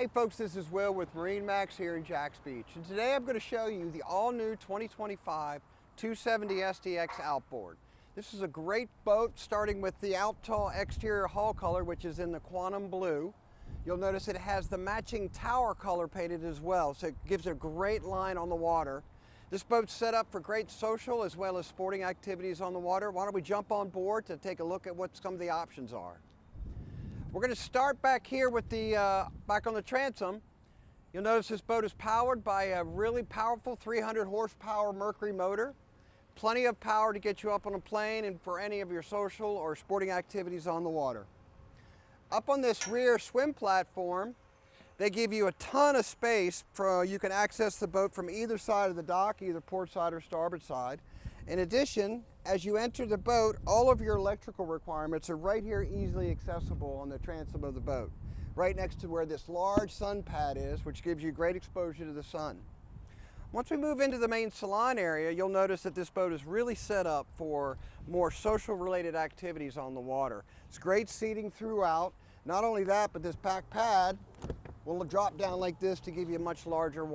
Hey folks, this is Will with MarineMax here in Jax Beach, and today I'm going to show you the all-new 2025 270 SDX outboard. This is a great boat, starting with the out-tall exterior hull color, which is in the quantum blue. You'll notice it has the matching tower color painted as well, so it gives a great line on the water. This boat's set up for great social as well as sporting activities on the water. Why don't we jump on board to take a look at what some of the options are. We're going to start back here with the back on the transom. You'll notice this boat is powered by a really powerful 300 horsepower Mercury motor. Plenty of power to get you up on a plane and for any of your social or sporting activities on the water. Up on this rear swim platform, they give you a ton of space. You can access the boat from either side of the dock, either port side or starboard side. In addition, as you enter the boat, all of your electrical requirements are right here, easily accessible on the transom of the boat, right next to where this large sun pad is, which gives you great exposure to the sun. Once we move into the main salon area, you'll notice that this boat is really set up for more social related activities on the water. It's great seating throughout. Not only that, but this back pad will drop down like this to give you a much larger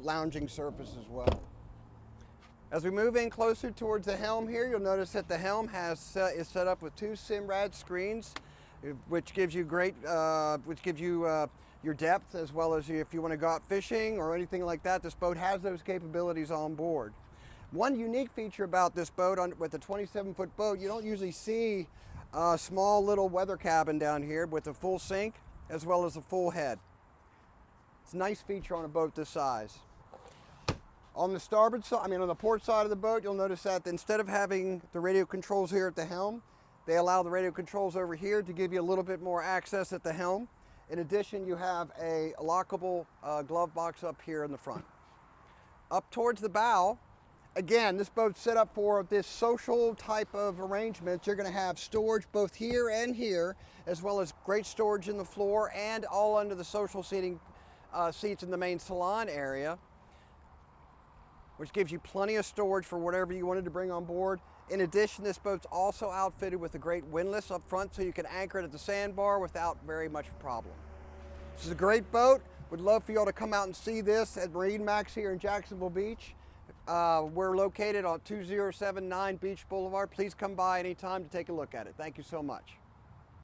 lounging surface as well. As we move in closer towards the helm here, you'll notice that the helm is set up with two Simrad screens, which gives you your depth, as well as if you want to go out fishing or anything like that. This boat has those capabilities on board. One unique feature about this boat, with the 27-foot boat, you don't usually see a small little weather cabin down here with a full sink as well as a full head. It's a nice feature on a boat this size. On the starboard side, on the port side of the boat, you'll notice that instead of having the radio controls here at the helm, they allow the radio controls over here to give you a little bit more access at the helm. In addition, you have a lockable glove box up here in the front. Up towards the bow, again, this boat's set up for this social type of arrangements. You're going to have storage both here and here, as well as great storage in the floor and all under the social seating seats in the main salon area, which gives you plenty of storage for whatever you wanted to bring on board. In addition, this boat's also outfitted with a great windlass up front, so you can anchor it at the sandbar without very much problem. This is a great boat. Would love for you all to come out and see this at MarineMax here in Jacksonville Beach. We're located on 2079 Beach Boulevard. Please come by anytime to take a look at it. Thank you so much.